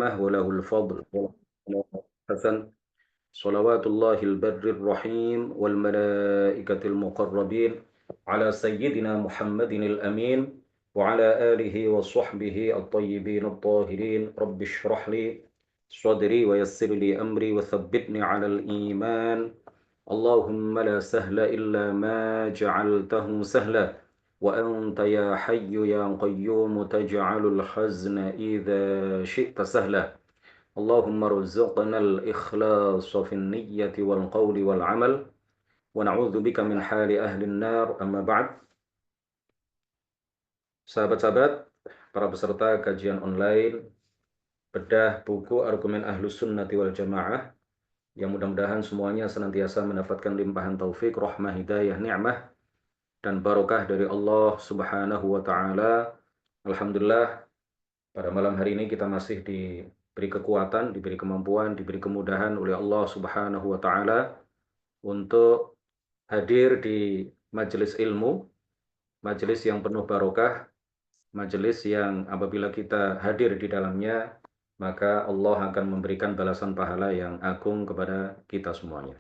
النعمة وله الفضل حسن صلوات الله البر الرحيم والملائكة المقربين على سيدنا محمد الأمين وعلى آله وصحبه الطيبين الطاهرين رب اشرح لي صدري ويسر لي أمري وثبتني على الإيمان اللهم لا سهل إلا ما جعلته سهلا وأنت يا حي يا قيوم تجعل الحزن إذا شئت سهلا اللهم ارزقنا الإخلاص في النية والقول والعمل ونعوذ بك من حال أهل النار أما بعد. Sahabat-sahabat, para peserta kajian online bedah buku Argumen Ahlus Sunnati wal Jamaah, yang mudah-mudahan semuanya senantiasa mendapatkan limpahan taufik, rahmah, hidayah, ni'mah dan barokah dari Allah Subhanahu wa taala. Alhamdulillah, pada malam hari ini kita masih diberi kekuatan, diberi kemampuan, diberi kemudahan oleh Allah Subhanahu wa taala untuk hadir di majelis ilmu, majelis yang penuh barokah, majelis yang apabila kita hadir di dalamnya, maka Allah akan memberikan balasan pahala yang agung kepada kita semuanya.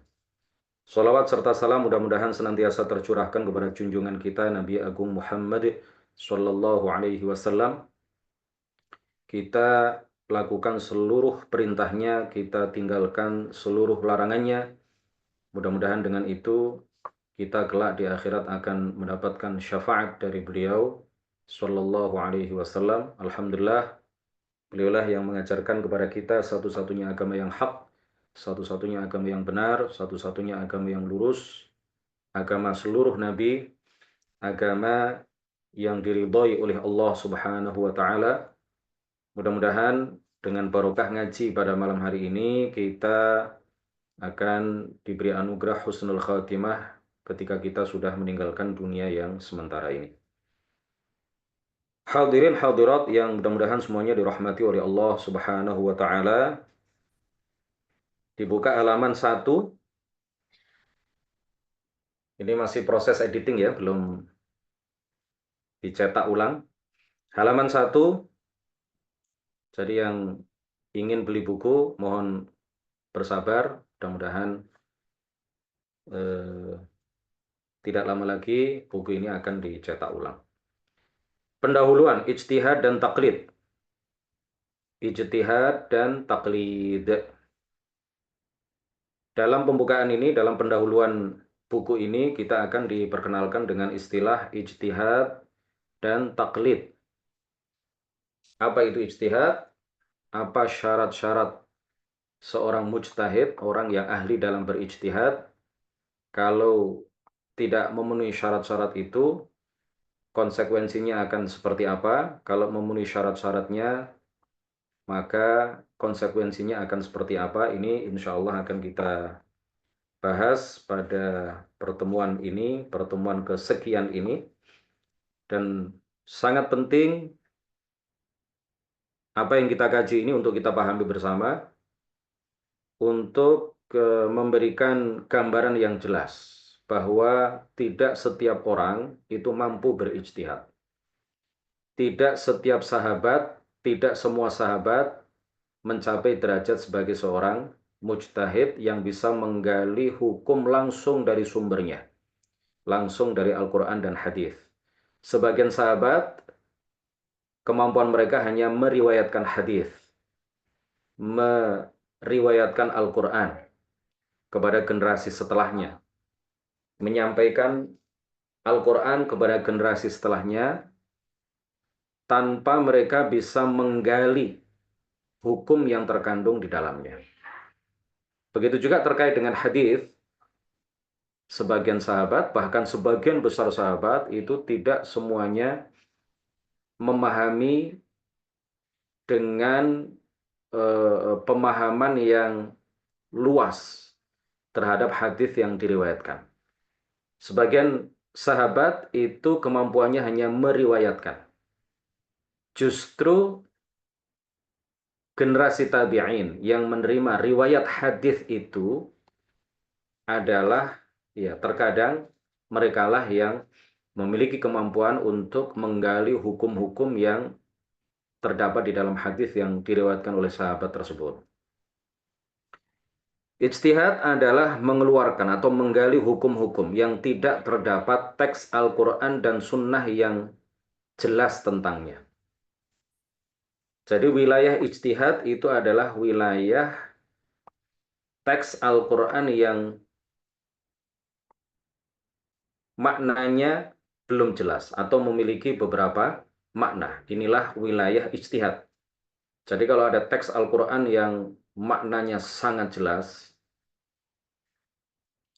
Salawat serta salam mudah-mudahan senantiasa tercurahkan kepada junjungan kita Nabi Agung Muhammad Sallallahu Alaihi Wasallam. Kita lakukan seluruh perintahnya, kita tinggalkan seluruh larangannya. Mudah-mudahan dengan itu kita kelak di akhirat akan mendapatkan syafaat dari beliau Sallallahu Alaihi Wasallam. Alhamdulillah, beliaulah yang mengajarkan kepada kita satu-satunya agama yang hak, satu-satunya agama yang benar, satu-satunya agama yang lurus, agama seluruh nabi, agama yang diridhai oleh Allah Subhanahu wa taala. Mudah-mudahan dengan barokah ngaji pada malam hari ini kita akan diberi anugerah husnul khatimah ketika kita sudah meninggalkan dunia yang sementara ini. Hadirin hadirat yang mudah-mudahan semuanya dirahmati oleh Allah Subhanahu wa taala. Dibuka halaman 1. Ini masih proses editing ya, belum dicetak ulang. Halaman 1. Jadi yang ingin beli buku mohon bersabar, mudah-mudahan tidak lama lagi buku ini akan dicetak ulang. Pendahuluan ijtihad dan taklid. Ijtihad dan taklid. Dalam pembukaan ini, dalam pendahuluan buku ini, kita akan diperkenalkan dengan istilah ijtihad dan taklid. Apa itu ijtihad? Apa syarat-syarat seorang mujtahid, orang yang ahli dalam berijtihad? Kalau tidak memenuhi syarat-syarat itu, konsekuensinya akan seperti apa? Kalau memenuhi syarat-syaratnya, maka konsekuensinya akan seperti apa? Ini insya Allah akan kita bahas pada pertemuan ini, pertemuan kesekian ini. Dan sangat penting apa yang kita kaji ini untuk kita pahami bersama, untuk memberikan gambaran yang jelas bahwa tidak setiap orang itu mampu berijtihad. Tidak setiap sahabat, tidak semua sahabat mencapai derajat sebagai seorang mujtahid yang bisa menggali hukum langsung dari sumbernya, langsung dari Al-Quran dan hadis. Sebagian sahabat, kemampuan mereka hanya meriwayatkan hadis, meriwayatkan Al-Quran kepada generasi setelahnya, menyampaikan Al-Quran kepada generasi setelahnya, tanpa mereka bisa menggali hukum yang terkandung di dalamnya. Begitu juga terkait dengan hadis, sebagian sahabat, bahkan sebagian besar sahabat itu tidak semuanya memahami dengan pemahaman yang luas terhadap hadis yang diriwayatkan. Sebagian sahabat itu kemampuannya hanya meriwayatkan. Justru generasi tabi'in yang menerima riwayat hadis itu adalah ya terkadang merekalah yang memiliki kemampuan untuk menggali hukum-hukum yang terdapat di dalam hadis yang diriwayatkan oleh sahabat tersebut. Ijtihad adalah mengeluarkan atau menggali hukum-hukum yang tidak terdapat teks Al-Quran dan Sunnah yang jelas tentangnya. Jadi wilayah ijtihad itu adalah wilayah teks Al-Quran yang maknanya belum jelas atau memiliki beberapa makna. Inilah wilayah ijtihad. Jadi kalau ada teks Al-Quran yang maknanya sangat jelas,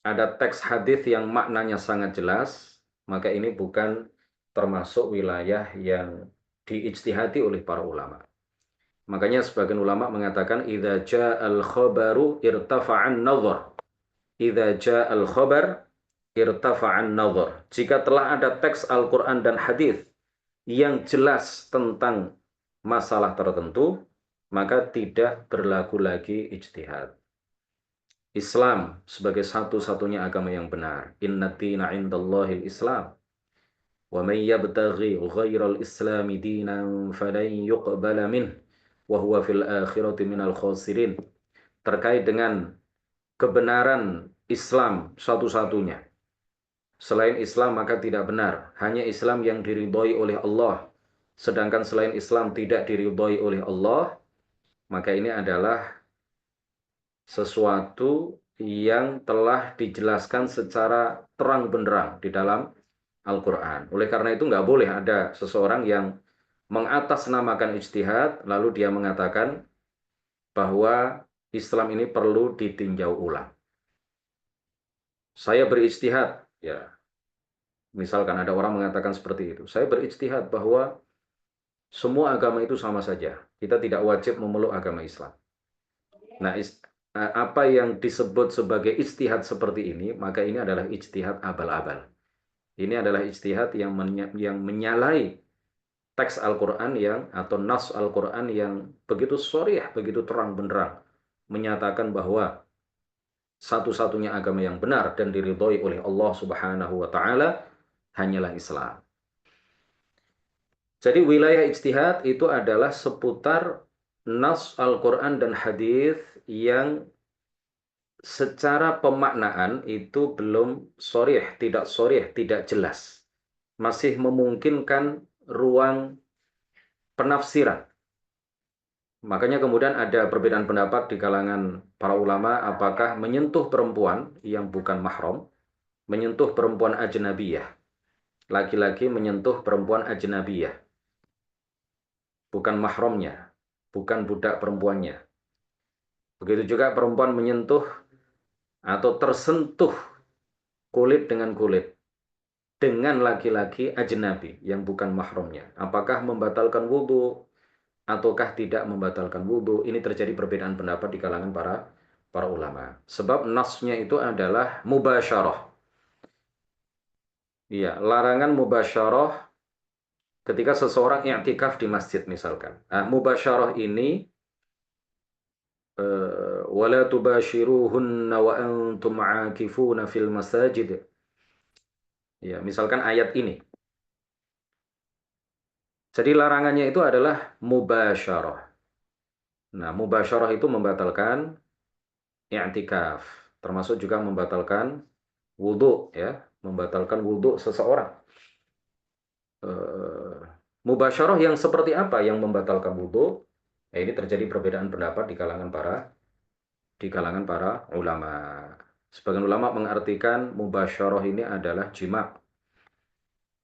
ada teks hadis yang maknanya sangat jelas, maka ini bukan termasuk wilayah yang diijtihadi oleh para ulama. Makanya sebagian ulama mengatakan idza ja'al khabaru irtafa'an nadhar. Idza ja'al khabar irtafa'an nadhar. Jika telah ada teks Al-Qur'an dan hadis yang jelas tentang masalah tertentu, maka tidak berlaku lagi ijtihad. Islam sebagai satu-satunya agama yang benar. Inna dina indallahil Islam. Wa man yabtaghi ghairal islami dinan falan yuqbala minh wa huwa fil akhirati minal khasirin. Terkait dengan kebenaran Islam satu-satunya. Selain Islam maka tidak benar. Hanya Islam yang diridhoi oleh Allah. Sedangkan selain Islam tidak diridhoi oleh Allah, maka ini adalah sesuatu yang telah dijelaskan secara terang benderang di dalam Al-Quran. Oleh karena itu nggak boleh ada seseorang yang mengatasnamakan ijtihad, lalu dia mengatakan bahwa Islam ini perlu ditinjau ulang. Saya berijtihad, ya. Misalkan ada orang mengatakan seperti itu. Saya berijtihad bahwa semua agama itu sama saja. Kita tidak wajib memeluk agama Islam. Nah, apa yang disebut sebagai ijtihad seperti ini, maka ini adalah ijtihad abal-abal. Ini adalah ijtihad yang menyalahi teks Al-Quran atau nas Al-Quran yang begitu sharih, begitu terang benderang menyatakan bahwa satu-satunya agama yang benar dan diridhoi oleh Allah Subhanahu wa taala hanyalah Islam. Jadi wilayah ijtihad itu adalah seputar nas Al-Quran dan hadis yang secara pemaknaan itu belum sharih, tidak jelas. Masih memungkinkan ruang penafsiran. Makanya kemudian ada perbedaan pendapat di kalangan para ulama apakah menyentuh perempuan yang bukan mahram, menyentuh perempuan ajnabiyah. Laki-laki menyentuh perempuan ajnabiyah. Bukan mahramnya, bukan budak perempuannya. Begitu juga perempuan menyentuh atau tersentuh kulit dengan kulit dengan laki-laki ajnabi yang bukan mahramnya. Apakah membatalkan wudhu ataukah tidak membatalkan wudhu? Ini terjadi perbedaan pendapat di kalangan para ulama. Sebab nasnya itu adalah mubasyarah. Iya, larangan mubasyarah ketika seseorang i'tikaf di masjid misalkan. Mubasyarah ini wala tubashiruhunna wa antum 'akifuna fil masajid. Ya, misalkan ayat ini. Jadi larangannya itu adalah mubasyarah. Nah, mubasyarah itu membatalkan i'tikaf, termasuk juga membatalkan wudhu, ya, membatalkan wudhu seseorang. Mubasyarah yang seperti apa yang membatalkan wudhu? Ini terjadi perbedaan pendapat di kalangan para ulama. Sebagian ulama mengartikan mubasyarah ini adalah jima'.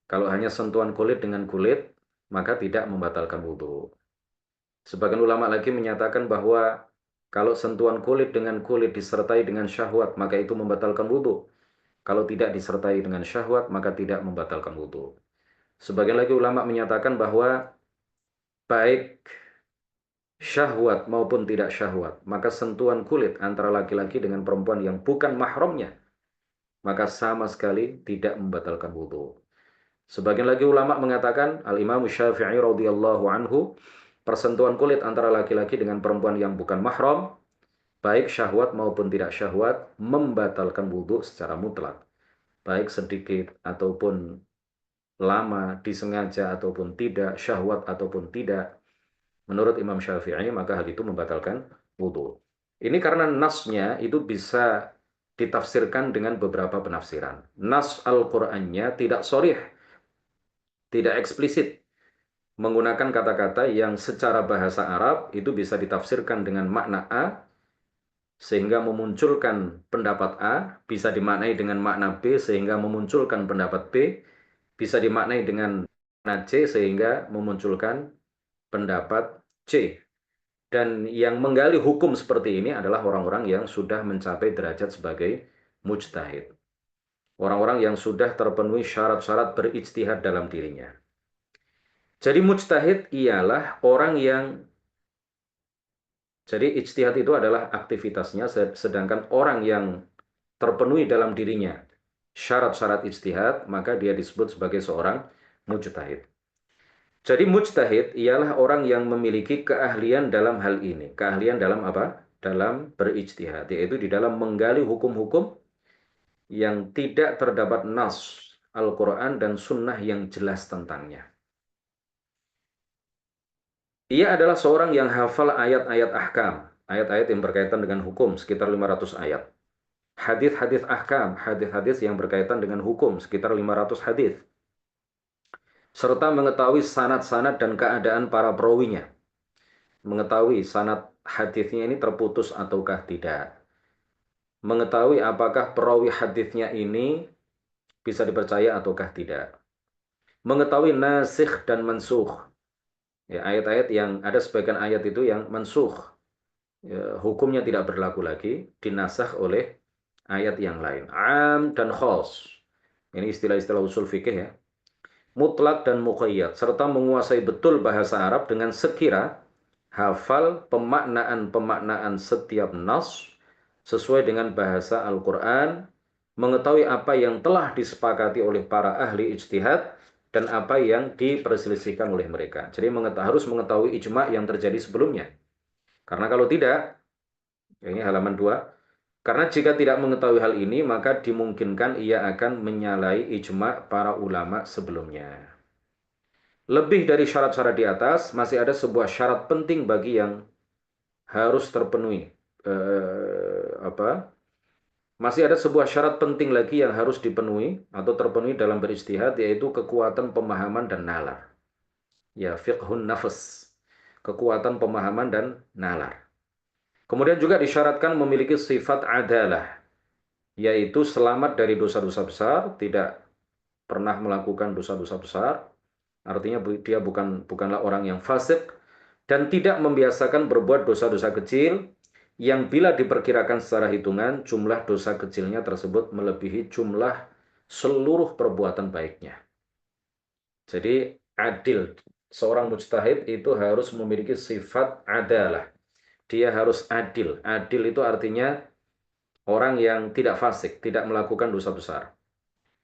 Kalau hanya sentuhan kulit dengan kulit, maka tidak membatalkan wudhu. Sebagian ulama lagi menyatakan bahwa kalau sentuhan kulit dengan kulit disertai dengan syahwat, maka itu membatalkan wudhu. Kalau tidak disertai dengan syahwat, maka tidak membatalkan wudhu. Sebagian lagi ulama menyatakan bahwa baik syahwat maupun tidak syahwat, maka sentuhan kulit antara laki-laki dengan perempuan yang bukan mahramnya, maka sama sekali tidak membatalkan wudhu. Sebagian lagi ulama mengatakan, Al-Imam Syafi'i radhiyallahu anhu, persentuhan kulit antara laki-laki dengan perempuan yang bukan mahram, baik syahwat maupun tidak syahwat, membatalkan wudhu secara mutlak. Baik sedikit ataupun lama, disengaja ataupun tidak, syahwat ataupun tidak, Menurut Imam Syafi'i, maka hal itu membatalkan wudhu. Ini karena nasnya itu bisa ditafsirkan dengan beberapa penafsiran. Nas Al-Qur'annya tidak sharih, tidak eksplisit, menggunakan kata-kata yang secara bahasa Arab itu bisa ditafsirkan dengan makna A, sehingga memunculkan pendapat A, bisa dimaknai dengan makna B, sehingga memunculkan pendapat B, bisa dimaknai dengan makna C, sehingga memunculkan pendapat C. Dan yang menggali hukum seperti ini adalah orang-orang yang sudah mencapai derajat sebagai mujtahid. Orang-orang yang sudah terpenuhi syarat-syarat berijtihad dalam dirinya. Jadi mujtahid ialah orang yang, jadi ijtihad itu adalah aktivitasnya, sedangkan orang yang terpenuhi dalam dirinya syarat-syarat ijtihad, maka dia disebut sebagai seorang mujtahid. Jadi mujtahid ialah orang yang memiliki keahlian dalam hal ini. Keahlian dalam apa? Dalam berijtihad, yaitu di dalam menggali hukum-hukum yang tidak terdapat nas Al-Quran dan Sunnah yang jelas tentangnya. Ia adalah seorang yang hafal ayat-ayat ahkam, ayat-ayat yang berkaitan dengan hukum, sekitar 500 ayat. Hadis-hadis ahkam, hadis-hadis yang berkaitan dengan hukum, sekitar 500 hadis. Serta mengetahui sanad-sanad dan keadaan para perawinya. Mengetahui sanad hadisnya ini terputus ataukah tidak. Mengetahui apakah perawi hadisnya ini bisa dipercaya ataukah tidak. Mengetahui nasikh dan mansukh. Ya, ayat-ayat yang ada sebagian ayat itu yang mansukh. Ya, hukumnya tidak berlaku lagi, dinasakh oleh ayat yang lain. Am dan khos. Ini istilah-istilah usul fikih ya. Mutlak dan muqayyad, serta menguasai betul bahasa Arab dengan sekira hafal pemaknaan-pemaknaan setiap nas sesuai dengan bahasa Al-Quran, mengetahui apa yang telah disepakati oleh para ahli ijtihad dan apa yang diperselisihkan oleh mereka. Jadi harus mengetahui ijma' yang terjadi sebelumnya. Karena kalau tidak, ini halaman 2, karena jika tidak mengetahui hal ini, maka dimungkinkan ia akan menyalahi ijma' para ulama sebelumnya. Lebih dari syarat-syarat di atas, masih ada sebuah syarat penting bagi yang harus terpenuhi. Masih ada sebuah syarat penting lagi yang harus dipenuhi atau terpenuhi dalam berijtihad, yaitu kekuatan pemahaman dan nalar. Ya, fiqhun nafs. Kekuatan pemahaman dan nalar. Kemudian juga disyaratkan memiliki sifat adalah, yaitu selamat dari dosa-dosa besar, tidak pernah melakukan dosa-dosa besar. Artinya dia bukanlah orang yang fasik dan tidak membiasakan berbuat dosa-dosa kecil yang bila diperkirakan secara hitungan jumlah dosa kecilnya tersebut melebihi jumlah seluruh perbuatan baiknya. Jadi adil, seorang mujtahid itu harus memiliki sifat adalah. Dia harus adil. Adil itu artinya orang yang tidak fasik, tidak melakukan dosa besar.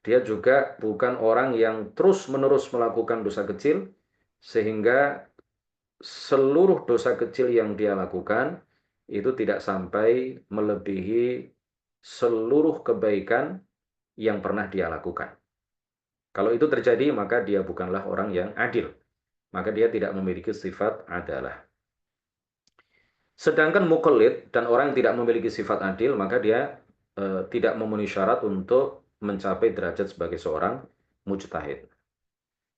Dia juga bukan orang yang terus-menerus melakukan dosa kecil, sehingga seluruh dosa kecil yang dia lakukan itu tidak sampai melebihi seluruh kebaikan yang pernah dia lakukan. Kalau itu terjadi, maka dia bukanlah orang yang adil. Maka dia tidak memiliki sifat adalah. Sedangkan muqallid dan orang yang tidak memiliki sifat adil, maka dia tidak memenuhi syarat untuk mencapai derajat sebagai seorang mujtahid.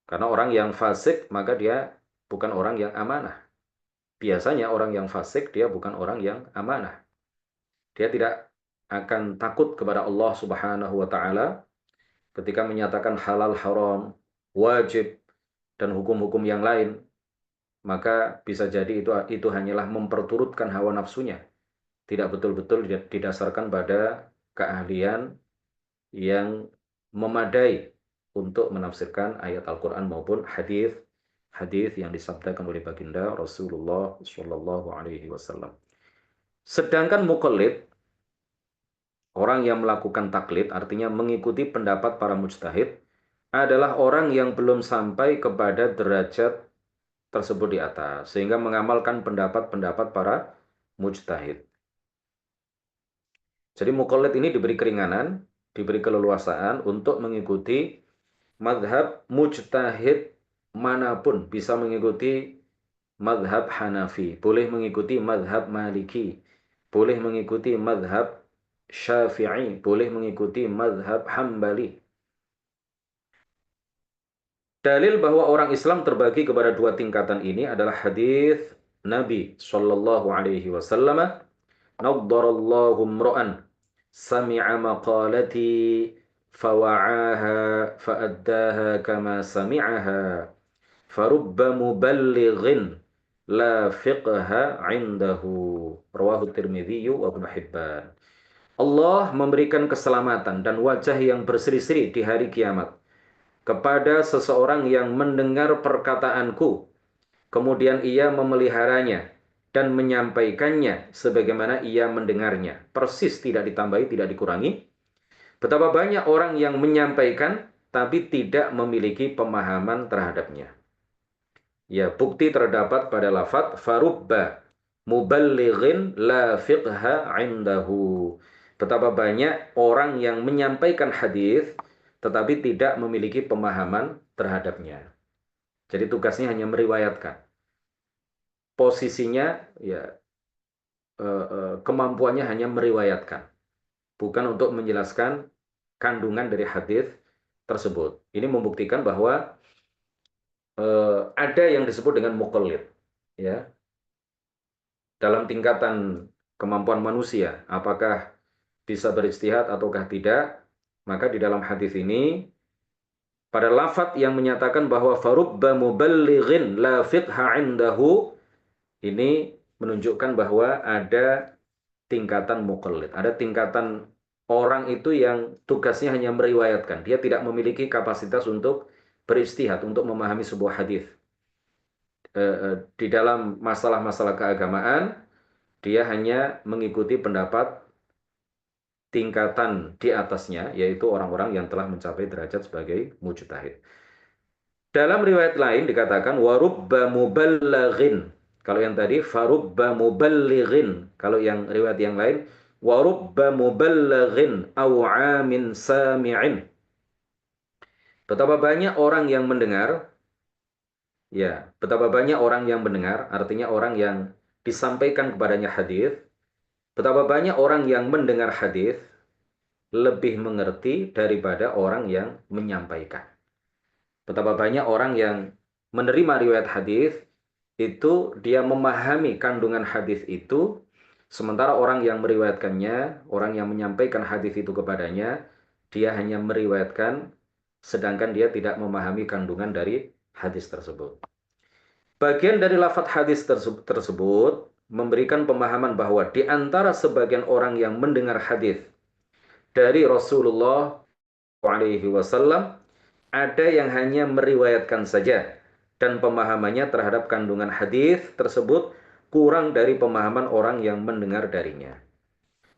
Karena orang yang fasik, maka dia bukan orang yang amanah. Biasanya orang yang fasik, dia bukan orang yang amanah. Dia tidak akan takut kepada Allah Subhanahu wa Ta'ala ketika menyatakan halal, haram, wajib, dan hukum-hukum yang lain. Maka bisa jadi itu hanyalah memperturutkan hawa nafsunya. Tidak betul-betul didasarkan pada keahlian yang memadai untuk menafsirkan ayat Al-Quran maupun hadis yang disabdakan oleh baginda Rasulullah Shallallahu Alaihi Wasallam. Sedangkan muqallid, orang yang melakukan taklid, artinya mengikuti pendapat para mujtahid, adalah orang yang belum sampai kepada derajat tersebut di atas, sehingga mengamalkan pendapat-pendapat para mujtahid. Jadi muqallid ini diberi keringanan, diberi keleluasaan untuk mengikuti madhab mujtahid manapun, bisa mengikuti madhab Hanafi, boleh mengikuti madhab Maliki, boleh mengikuti madhab Syafi'i, boleh mengikuti madhab Hambali. Dalil bahwa orang Islam terbagi kepada dua tingkatan ini adalah hadis Nabi Shallallahu Alaihi Wasallam. Naddarallahu mra'an sami'a maqalati fawa'aha fa'addaha kama sami'aha farubba muballighin la fiqha 'indahu. Rawahu Tirmidzi wa Ibnu Hibban. Allah memberikan keselamatan dan wajah yang berseri-seri di hari kiamat kepada seseorang yang mendengar perkataanku, kemudian ia memeliharanya dan menyampaikannya sebagaimana ia mendengarnya. Persis, tidak ditambahi, tidak dikurangi. Betapa banyak orang yang menyampaikan tapi tidak memiliki pemahaman terhadapnya. Ya, bukti terdapat pada lafadz farubba muballighin la fiqha 'indahu. Betapa banyak orang yang menyampaikan hadis tetapi tidak memiliki pemahaman terhadapnya. Jadi tugasnya hanya meriwayatkan. Posisinya ya kemampuannya hanya meriwayatkan, bukan untuk menjelaskan kandungan dari hadis tersebut. Ini membuktikan bahwa ada yang disebut dengan muqallid, ya, dalam tingkatan kemampuan manusia, apakah bisa berijtihad ataukah tidak. Maka di dalam hadis ini pada lafadz yang menyatakan bahwa farubba muballighin la fiqha 'indahu, ini menunjukkan bahwa ada tingkatan muqallid, ada tingkatan orang itu yang tugasnya hanya meriwayatkan. Dia tidak memiliki kapasitas untuk berijtihad, untuk memahami sebuah hadis. Di dalam masalah-masalah keagamaan, dia hanya mengikuti pendapat tingkatan di atasnya, yaitu orang-orang yang telah mencapai derajat sebagai mujtahid. Dalam riwayat lain dikatakan warubba muballighin. Kalau yang tadi farubba muballighin. Kalau yang riwayat yang lain warubba muballighin aw 'amin sami'in. Betapa banyak orang yang mendengar, ya, betapa banyak orang yang mendengar, artinya orang yang disampaikan kepadanya hadis. Betapa banyak orang yang mendengar hadis lebih mengerti daripada orang yang menyampaikan. Betapa banyak orang yang menerima riwayat hadis itu dia memahami kandungan hadis itu, sementara orang yang meriwayatkannya, orang yang menyampaikan hadis itu kepadanya, dia hanya meriwayatkan, sedangkan dia tidak memahami kandungan dari hadis tersebut. Bagian dari lafadz hadis tersebut memberikan pemahaman bahwa di antara sebagian orang yang mendengar hadis dari Rasulullah SAW, ada yang hanya meriwayatkan saja dan pemahamannya terhadap kandungan hadis tersebut kurang dari pemahaman orang yang mendengar darinya.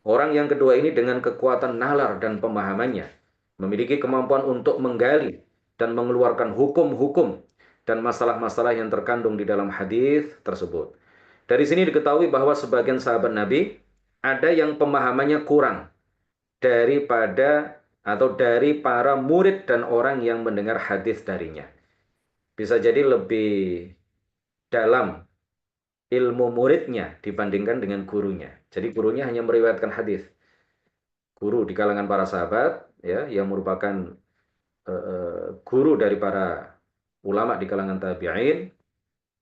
Orang yang kedua ini dengan kekuatan nalar dan pemahamannya memiliki kemampuan untuk menggali dan mengeluarkan hukum-hukum dan masalah-masalah yang terkandung di dalam hadis tersebut. Dari sini diketahui bahwa sebagian sahabat Nabi ada yang pemahamannya kurang daripada atau dari para murid dan orang yang mendengar hadis darinya. Bisa jadi lebih dalam ilmu muridnya dibandingkan dengan gurunya. Jadi gurunya hanya meriwayatkan hadis. Guru di kalangan para sahabat, ya, yang merupakan guru dari para ulama di kalangan tabi'in,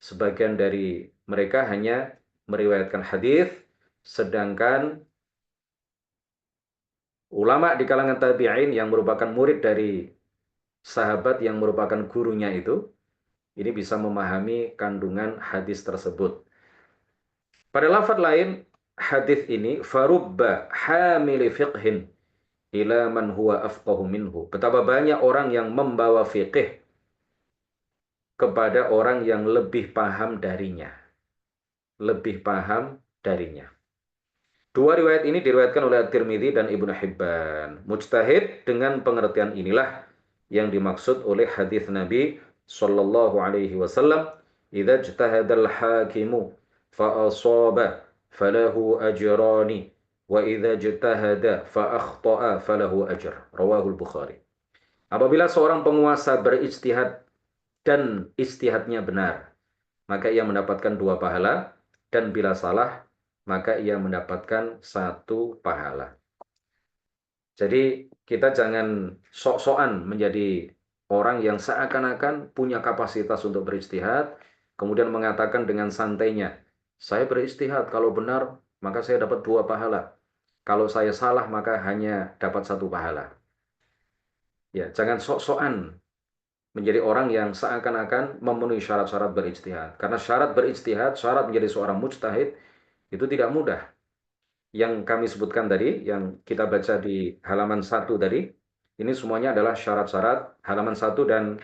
sebagian dari mereka hanya meriwayatkan hadis, sedangkan ulama di kalangan tabi'in yang merupakan murid dari sahabat yang merupakan gurunya itu, ini bisa memahami kandungan hadis tersebut. Pada lafaz lain, hadis ini farubba hamili fiqhin ila man huwa afqahu minhu. Betapa banyak orang yang membawa fiqih kepada orang yang lebih paham darinya. Lebih paham darinya. Dua riwayat ini diriwayatkan oleh At-Tirmidzi dan Ibnu Hibban. Mujtahid dengan pengertian inilah yang dimaksud oleh hadis Nabi sallallahu alaihi wasallam, "Idza ijtahadal hakimu fa asaba falahu ajrani wa idza ijtahada fa akhta'a falahu ajr." Rawahul Bukhari. Apabila seorang penguasa berijtihad dan ijtihadnya benar, maka ia mendapatkan 2 pahala, dan bila salah, maka ia mendapatkan 1 pahala. Jadi kita jangan sok-sokan menjadi orang yang seakan-akan punya kapasitas untuk berijtihad, kemudian mengatakan dengan santainya, saya berijtihad, kalau benar maka saya dapat 2 pahala. Kalau saya salah maka hanya dapat 1 pahala. Ya, jangan sok-sokan menjadi orang yang seakan-akan memenuhi syarat-syarat berijtihad. Karena syarat berijtihad, syarat menjadi seorang mujtahid itu tidak mudah. Yang kami sebutkan tadi, yang kita baca di halaman 1 tadi, ini semuanya adalah syarat-syarat halaman 1 dan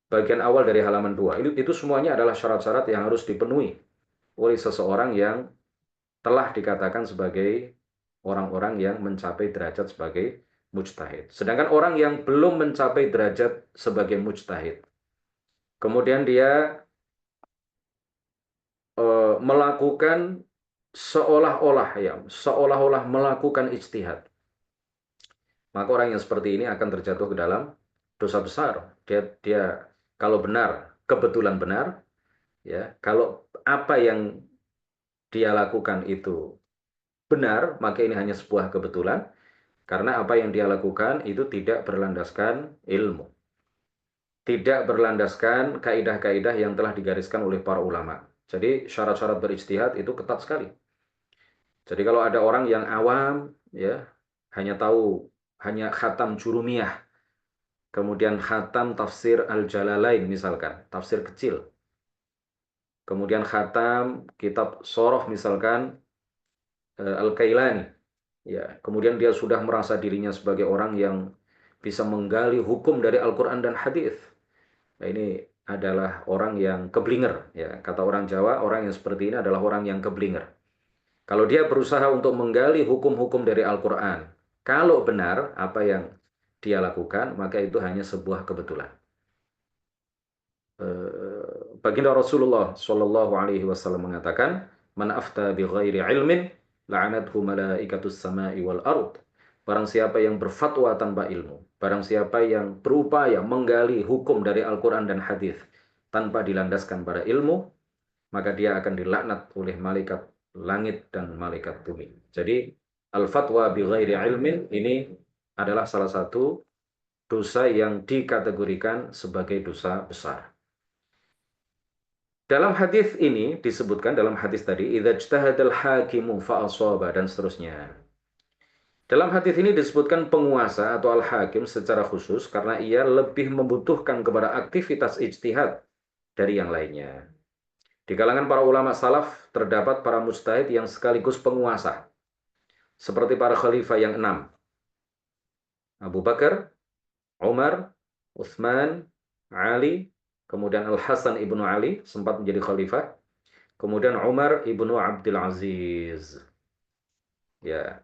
bagian awal dari halaman 2. Itu semuanya adalah syarat-syarat yang harus dipenuhi oleh seseorang yang telah dikatakan sebagai orang-orang yang mencapai derajat sebagai mujtahid. Sedangkan orang yang belum mencapai derajat sebagai mujtahid, kemudian dia melakukan seolah-olah melakukan ijtihad, maka orang yang seperti ini akan terjatuh ke dalam dosa besar. Dia kalau benar, kebetulan benar, ya, kalau apa yang dia lakukan itu benar, maka ini hanya sebuah kebetulan, karena apa yang dia lakukan itu tidak berlandaskan ilmu, tidak berlandaskan kaidah-kaidah yang telah digariskan oleh para ulama. Jadi syarat-syarat berijtihad itu ketat sekali. Jadi kalau ada orang yang awam, ya, hanya tahu, hanya khatam jurumiyah, kemudian khatam tafsir Al-Jalalain misalkan, tafsir kecil, kemudian khatam kitab Shoroh misalkan Al-Kailani, ya, kemudian dia sudah merasa dirinya sebagai orang yang bisa menggali hukum dari Al-Quran dan hadis. Nah, ini adalah orang yang keblinger, ya. Kata orang Jawa, orang yang seperti ini adalah orang yang keblinger. Kalau dia berusaha untuk menggali hukum-hukum dari Al-Quran, kalau benar apa yang dia lakukan, maka itu hanya sebuah kebetulan. Baginda Rasulullah Shallallahu Alaihi Wasallam mengatakan, "Man afta bi ghairi ilmin, la'anathu malaikatus sama'i wal ard." Barang siapa yang berfatwa tanpa ilmu, barang siapa yang berupaya menggali hukum dari Al-Quran dan hadis tanpa dilandaskan pada ilmu, maka dia akan dilaknat oleh malaikat langit dan malaikat bumi. Jadi, al-fatwa bi ghairi ilmin ini adalah salah satu dosa yang dikategorikan sebagai dosa besar. Dalam hadis ini disebutkan, dalam hadis tadi, idza ijtahadal hakimu fa asaba, dan seterusnya. Dalam hadis ini disebutkan penguasa atau al-hakim secara khusus karena ia lebih membutuhkan kepada aktivitas ijtihad dari yang lainnya. Di kalangan para ulama salaf terdapat para mujtahid yang sekaligus penguasa, seperti para khalifah yang 6. Abu Bakar, Umar, Utsman, Ali, kemudian Al-Hasan ibnu Ali sempat menjadi khalifah, kemudian Umar ibnu Abdul Aziz. Ya,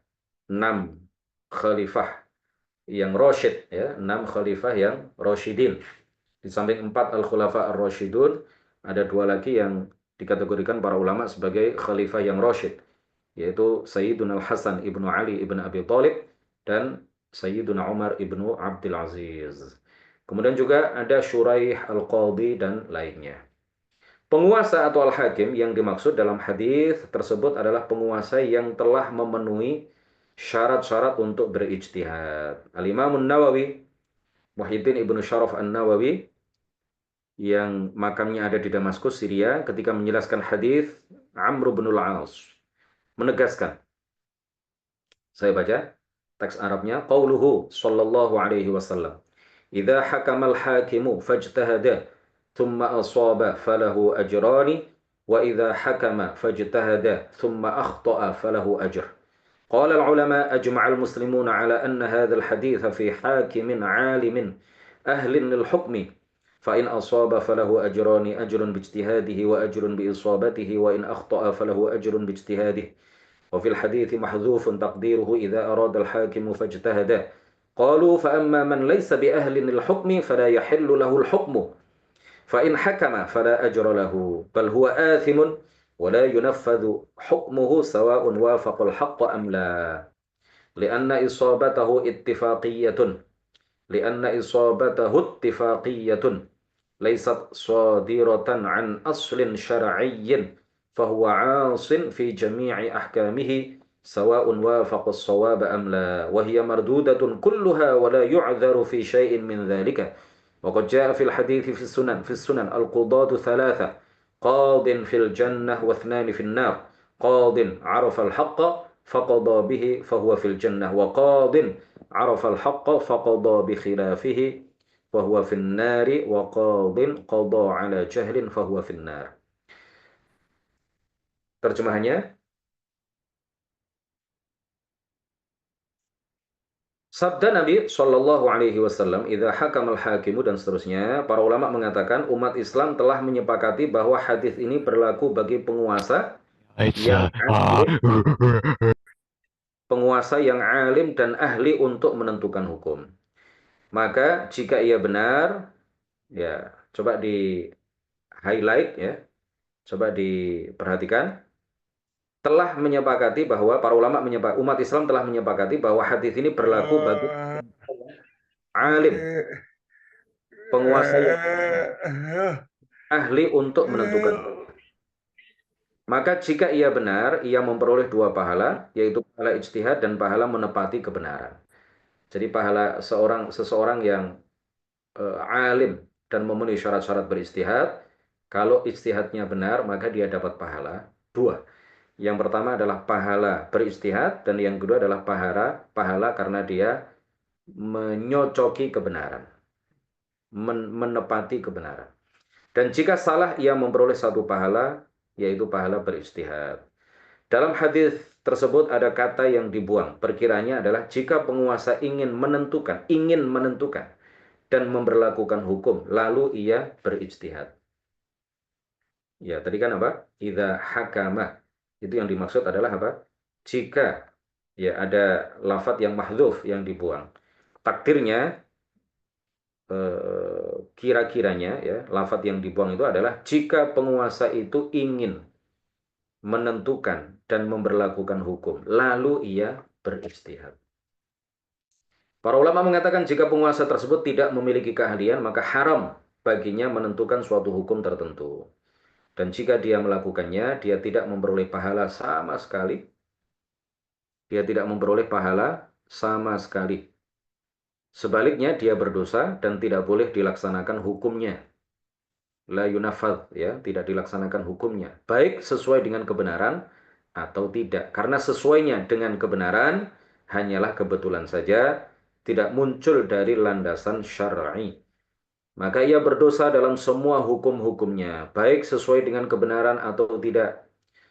6 khalifah yang rasyid, ya, 6 khalifah yang rasyidin. Di samping 4 al-khulafa ar-rasyidun, ada 2 lagi yang dikategorikan para ulama sebagai khalifah yang rasyid, yaitu Sayyiduna Al-Hasan ibnu Ali ibnu Abi Thalib dan Sayyiduna Umar ibnu Abdul Aziz. Kemudian juga ada Shuraih Al-Qadhi dan lainnya. Penguasa atau al-hakim yang dimaksud dalam hadis tersebut adalah penguasa yang telah memenuhi syarat-syarat untuk berijtihad. Al-Imam An-Nawawi, Muhyiddin Ibnu Syaraf An-Nawawi, yang makamnya ada di Damaskus, Syria, ketika menjelaskan hadis Amr bin al-As, menegaskan, saya baca teks Arabnya, qauluhu sallallahu alaihi wasallam, idza hakamal hakimu fajtahada thumma asaba falahu ajrani wa idza hakama fajtahada thumma akhta'a falahu ajr. قال العلماء أجمع المسلمون على أن هذا الحديث في حاكم عالم أهل للحكم فإن أصاب فله أجران، أجر باجتهاده وأجر بإصابته، وإن أخطأ فله أجر باجتهاده. وفي الحديث محذوف تقديره إذا أراد الحاكم فاجتهد. قالوا فأما من ليس بأهل للحكم فلا يحل له الحكم، فإن حكم فلا أجر له بل هو آثم ولا ينفذ حكمه سواء وافق الحق أم لا، لأن إصابته اتفاقية laysat sadiratan an aslin syar'iyyin fahuwa 'asin fi jami'i ahkamihi sawa'un wafaqa as-sawaba am la wa hiya mardudatun kulluha wa la yu'dharu fi syai'in min dhalika wa qad jaa'a fil hadithi fi sunan al-qudatu thalatha qadin fil jannah wa ithnani fin nar qadin 'arafa al-haqqa faqada bihi fahuwa fil jannah wa qadin 'arafa al-haqqa faqada bi khilafihi fahuwa fin nari wa qadin qada 'ala jahlin fahuwa fin nar. Terjemahannya, sabda Nabi Shallallahu Alaihi Wasallam, "Idza hakamal hakimu" dan seterusnya. Para ulama mengatakan umat Islam telah menyepakati bahwa hadis ini berlaku bagi penguasa yang alim dan ahli untuk menentukan hukum. Maka jika ia benar, ya coba di highlight ya, coba diperhatikan. Telah menyepakati bahwa para ulama umat Islam telah menyepakati bahwa hadis ini berlaku bagi alim, penguasa yang ahli untuk menentukan. Maka jika ia benar, ia memperoleh dua pahala, yaitu pahala ijtihad dan pahala menepati kebenaran. Jadi pahala seseorang yang alim dan memenuhi syarat-syarat berijtihad, kalau ijtihadnya benar, maka dia dapat pahala dua. Yang pertama adalah pahala berijtihad dan yang kedua adalah pahala karena dia menyocoki kebenaran, menepati kebenaran. Dan jika salah, ia memperoleh satu pahala, yaitu pahala berijtihad. Dalam hadis tersebut ada kata yang dibuang. Perkiranya adalah jika penguasa ingin menentukan dan memberlakukan hukum, lalu ia berijtihad. Ya, tadi kan apa? Idza hakama. Itu yang dimaksud adalah apa? Jika ya ada lafadz yang mahdzuf yang dibuang. Takdirnya kira-kiranya ya lafadz yang dibuang itu adalah jika penguasa itu ingin menentukan dan memberlakukan hukum, lalu ia berijtihad. Para ulama mengatakan jika penguasa tersebut tidak memiliki keahlian, maka haram baginya menentukan suatu hukum tertentu. Dan jika dia melakukannya, dia tidak memperoleh pahala sama sekali. Dia tidak memperoleh pahala sama sekali. Sebaliknya, dia berdosa dan tidak boleh dilaksanakan hukumnya. La yunafad, ya, tidak dilaksanakan hukumnya. Baik sesuai dengan kebenaran atau tidak. Karena sesuainya dengan kebenaran hanyalah kebetulan saja, tidak muncul dari landasan syar'i. Maka ia berdosa dalam semua hukum-hukumnya, baik sesuai dengan kebenaran atau tidak.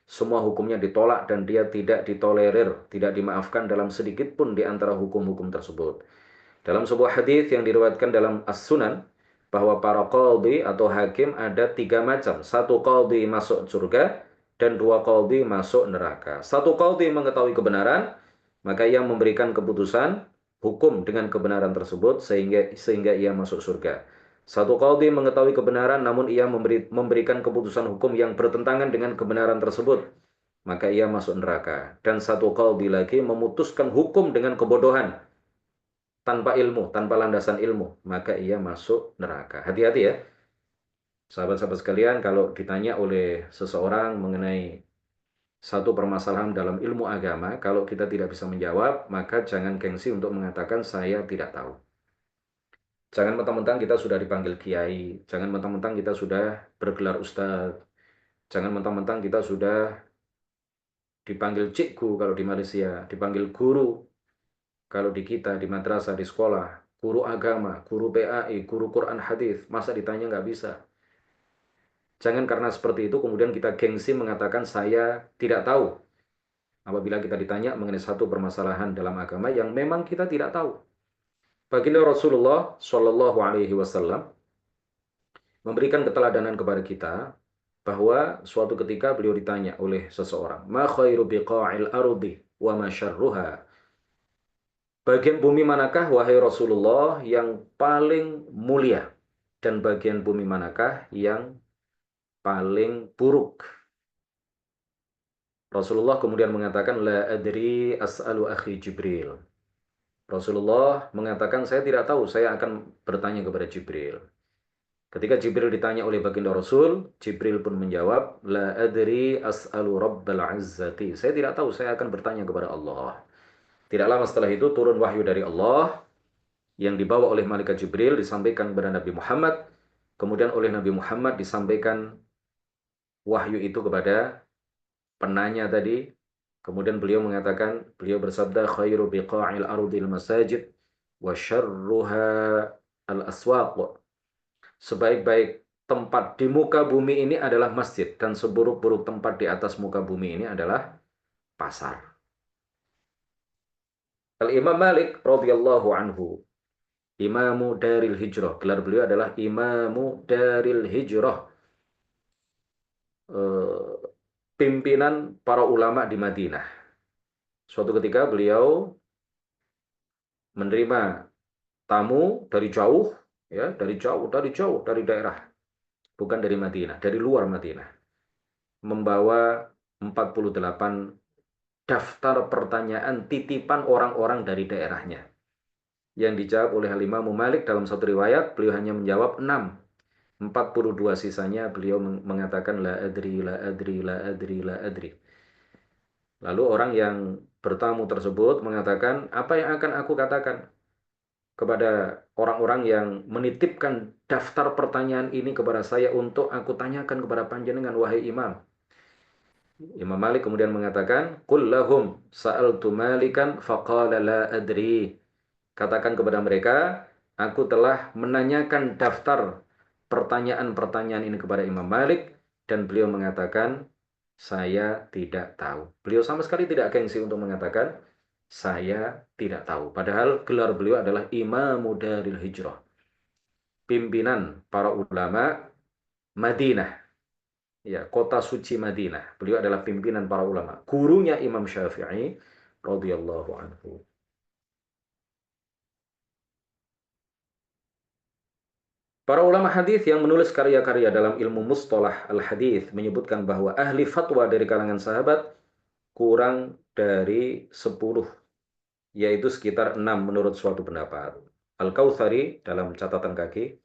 Semua hukumnya ditolak dan dia tidak ditolerir, tidak dimaafkan dalam sedikit pun di antara hukum-hukum tersebut. Dalam sebuah hadis yang diriwayatkan dalam As-Sunan, bahwa para qadhi atau hakim ada tiga macam. Satu qadhi masuk surga dan dua qadhi masuk neraka. Satu qadhi mengetahui kebenaran, maka ia memberikan keputusan hukum dengan kebenaran tersebut sehingga ia masuk surga. Satu qadhi mengetahui kebenaran namun ia memberikan keputusan hukum yang bertentangan dengan kebenaran tersebut, maka ia masuk neraka. Dan satu qadhi lagi memutuskan hukum dengan kebodohan, tanpa ilmu, tanpa landasan ilmu, maka ia masuk neraka. Hati-hati ya. Sahabat-sahabat sekalian, kalau ditanya oleh seseorang mengenai satu permasalahan dalam ilmu agama, kalau kita tidak bisa menjawab, maka jangan gengsi untuk mengatakan saya tidak tahu. Jangan mentang-mentang kita sudah dipanggil kiai, jangan mentang-mentang kita sudah bergelar ustadz, jangan mentang-mentang kita sudah dipanggil cikgu kalau di Malaysia, dipanggil guru kalau di kita, di madrasah, di sekolah, guru agama, guru PAI, guru Quran hadis, masa ditanya nggak bisa. Jangan karena seperti itu kemudian kita gengsi mengatakan saya tidak tahu. Apabila kita ditanya mengenai satu permasalahan dalam agama yang memang kita tidak tahu. Baginda Rasulullah Shallallahu Alaihi Wasallam memberikan keteladanan kepada kita bahwa suatu ketika beliau ditanya oleh seseorang, ma khairu biqa'il ardi wa ma syarruha. Bagian bumi manakah wahai Rasulullah yang paling mulia dan bagian bumi manakah yang paling buruk? Rasulullah kemudian mengatakan la adri as'alu akhi Jibril. Rasulullah mengatakan saya tidak tahu, saya akan bertanya kepada Jibril. Ketika Jibril ditanya oleh baginda Rasul, Jibril pun menjawab, La adri as'alu rabbal izzati. Saya tidak tahu, saya akan bertanya kepada Allah. Tidak lama setelah itu turun wahyu dari Allah yang dibawa oleh malaikat Jibril disampaikan kepada Nabi Muhammad. Kemudian oleh Nabi Muhammad disampaikan wahyu itu kepada penanya tadi. Kemudian beliau mengatakan, beliau bersabda, khairu biqa'il ardil masajid wa syarruha al-aswaq. Sebaik-baik tempat di muka bumi ini adalah masjid dan seburuk-buruk tempat di atas muka bumi ini adalah pasar. Al-Imam Malik radhiyallahu anhu, Imamu Daril Hijrah. Gelar beliau adalah Imamu Daril Hijrah. Eh, Pimpinan para ulama di Madinah. Suatu ketika beliau menerima tamu dari jauh, ya, dari daerah, bukan dari Madinah, dari luar Madinah, membawa 48 daftar pertanyaan titipan orang-orang dari daerahnya. Yang dijawab oleh Imam Malik dalam satu riwayat, beliau hanya menjawab 6. 42 sisanya beliau mengatakan la adri, la adri, la adri, la adri. Lalu orang yang bertamu tersebut mengatakan, apa yang akan aku katakan kepada orang-orang yang menitipkan daftar pertanyaan ini kepada saya untuk aku tanyakan kepada panjenengan wahai imam. Imam Malik kemudian mengatakan, "Qul lahum sa'altu Malikan faqala la adri." Katakan kepada mereka, aku telah menanyakan daftar pertanyaan-pertanyaan ini kepada Imam Malik dan beliau mengatakan, saya tidak tahu. Beliau sama sekali tidak gengsi untuk mengatakan, saya tidak tahu. Padahal gelar beliau adalah Imamu Daril Hijrah, pimpinan para ulama Madinah. Ya, kota suci Madinah. Beliau adalah pimpinan para ulama. Gurunya Imam Syafi'i radhiyallahu anhu. Para ulama hadis yang menulis karya-karya dalam ilmu mustalah al-hadis menyebutkan bahwa ahli fatwa dari kalangan sahabat kurang dari 10, yaitu sekitar 6 menurut suatu pendapat. Al-Kautsari dalam catatan kaki,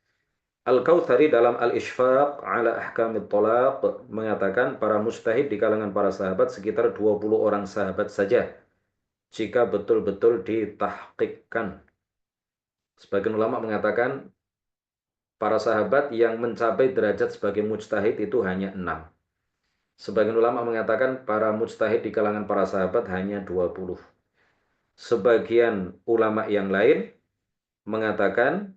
Al-Kautsari dalam Al-Ishfaq ala Ahkamit Thalaq mengatakan para mujtahid di kalangan para sahabat sekitar 20 orang sahabat saja jika betul-betul ditahqiqkan. Sebagian ulama mengatakan para sahabat yang mencapai derajat sebagai mujtahid itu hanya 6. Sebagian ulama mengatakan para mujtahid di kalangan para sahabat hanya 20. Sebagian ulama yang lain mengatakan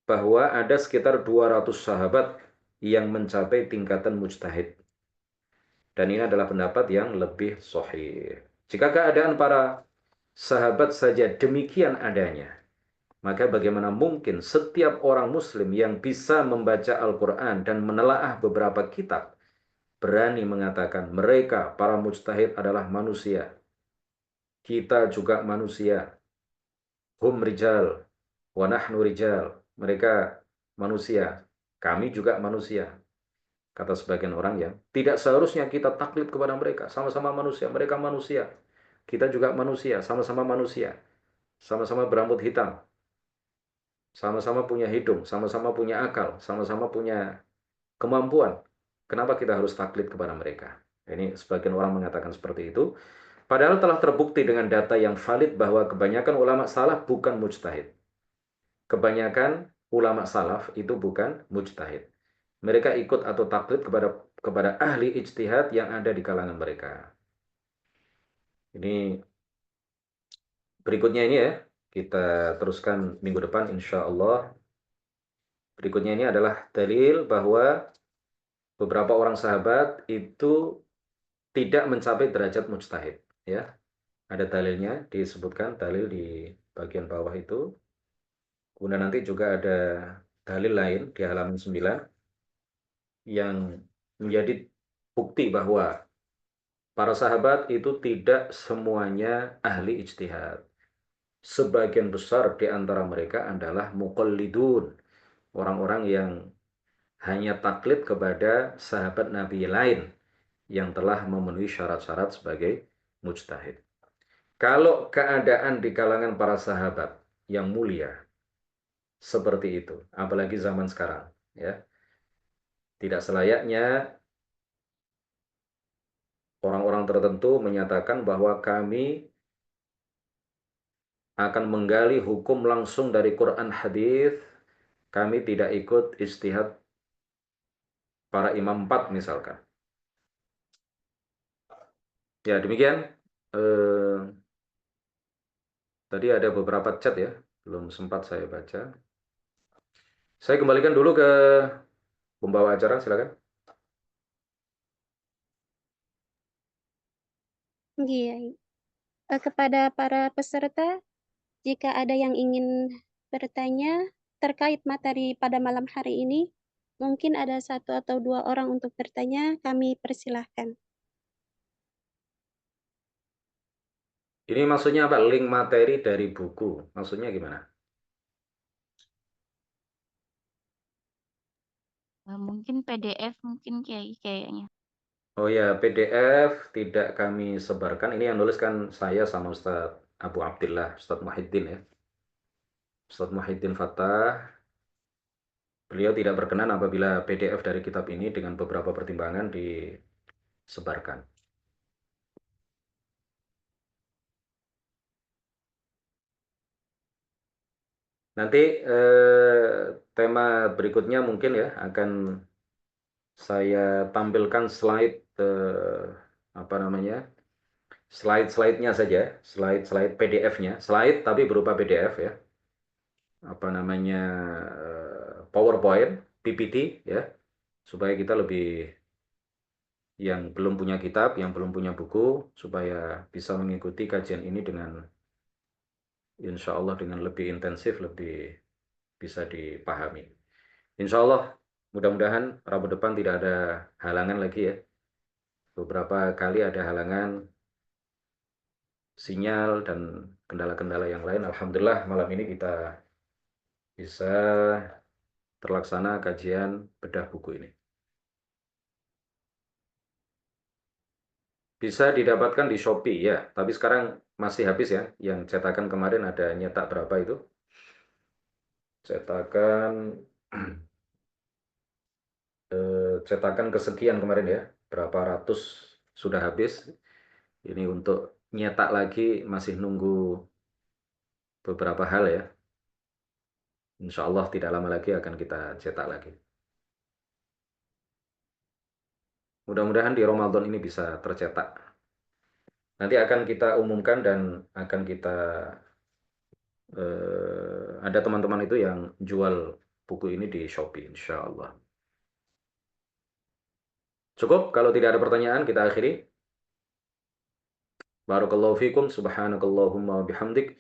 bahwa ada sekitar 200 sahabat yang mencapai tingkatan mujtahid. Dan ini adalah pendapat yang lebih sahih. Jika keadaan para sahabat saja demikian adanya, maka bagaimana mungkin setiap orang muslim yang bisa membaca Al-Quran dan menelaah beberapa kitab berani mengatakan mereka para mujtahid adalah manusia. Kita juga manusia. Hum rijal wa nahnu rijal. Mereka manusia, kami juga manusia. Kata sebagian orang yang tidak seharusnya kita taklid kepada mereka. Sama-sama manusia, mereka manusia. Kita juga manusia, sama-sama manusia. Sama-sama berambut hitam. Sama-sama punya hidung, sama-sama punya akal, sama-sama punya kemampuan. Kenapa kita harus taklid kepada mereka? Ini sebagian orang mengatakan seperti itu. Padahal telah terbukti dengan data yang valid bahwa kebanyakan ulama salaf bukan mujtahid. Kebanyakan ulama salaf itu bukan mujtahid. Mereka ikut atau taklid kepada ahli ijtihad yang ada di kalangan mereka. Ini berikutnya ini ya, kita teruskan minggu depan insya Allah. Berikutnya ini adalah dalil bahwa beberapa orang sahabat itu tidak mencapai derajat mujtahid. Ya, ada dalilnya disebutkan dalil di bagian bawah itu. Kemudian nanti juga ada dalil lain di halaman 9 yang menjadi bukti bahwa para sahabat itu tidak semuanya ahli ijtihad. Sebagian besar di antara mereka adalah muqallidun, orang-orang yang hanya taklid kepada sahabat Nabi lain yang telah memenuhi syarat-syarat sebagai mujtahid. Kalau keadaan di kalangan para sahabat yang mulia seperti itu, apalagi zaman sekarang, ya. Tidak selayaknya orang-orang tertentu menyatakan bahwa kami akan menggali hukum langsung dari Quran hadis, kami tidak ikut ijtihad para imam empat misalkan. Ya, demikian. Eh, Tadi ada beberapa chat ya, belum sempat saya baca. Saya kembalikan dulu ke pembawa acara, silakan. Iya, kepada para peserta, jika ada yang ingin bertanya terkait materi pada malam hari ini, mungkin ada satu atau dua orang untuk bertanya, kami persilahkan. Ini maksudnya apa? Link materi dari buku. Maksudnya gimana? Mungkin PDF mungkin kayaknya. Oh ya, PDF tidak kami sebarkan. Ini yang nulis kan saya sama Ustadz Abu Abdillah, Ustadz Muhyiddin ya. Ustadz Muhyiddin Fattah. Beliau tidak berkenan apabila PDF dari kitab ini dengan beberapa pertimbangan disebarkan. Nanti tema berikutnya mungkin ya akan saya tampilkan slide apa namanya, slide-slide-nya saja, slide-slide PDF-nya, slide tapi berupa PDF ya, apa namanya, PowerPoint, PPT ya, supaya kita lebih, yang belum punya kitab, yang belum punya buku, supaya bisa mengikuti kajian ini dengan insya Allah dengan lebih intensif, lebih bisa dipahami. Insya Allah, mudah-mudahan Rabu depan tidak ada halangan lagi ya. Beberapa kali ada halangan sinyal dan kendala-kendala yang lain. Alhamdulillah malam ini kita bisa terlaksana kajian bedah buku ini. Bisa didapatkan di Shopee ya, tapi sekarang masih habis ya. Yang cetakan kemarin ada nyetak berapa itu? Cetakan cetakan kesekian kemarin ya, berapa ratus sudah habis. Ini untuk nyetak lagi masih nunggu beberapa hal ya. Insya Allah tidak lama lagi akan kita cetak lagi. Mudah-mudahan di Ramadan ini bisa tercetak. Nanti akan kita umumkan dan akan kita ada teman-teman itu yang jual buku ini di Shopee, insya Allah. Cukup, kalau tidak ada pertanyaan kita akhiri. Barakallahu fikum, subhanakallahumma bihamdik.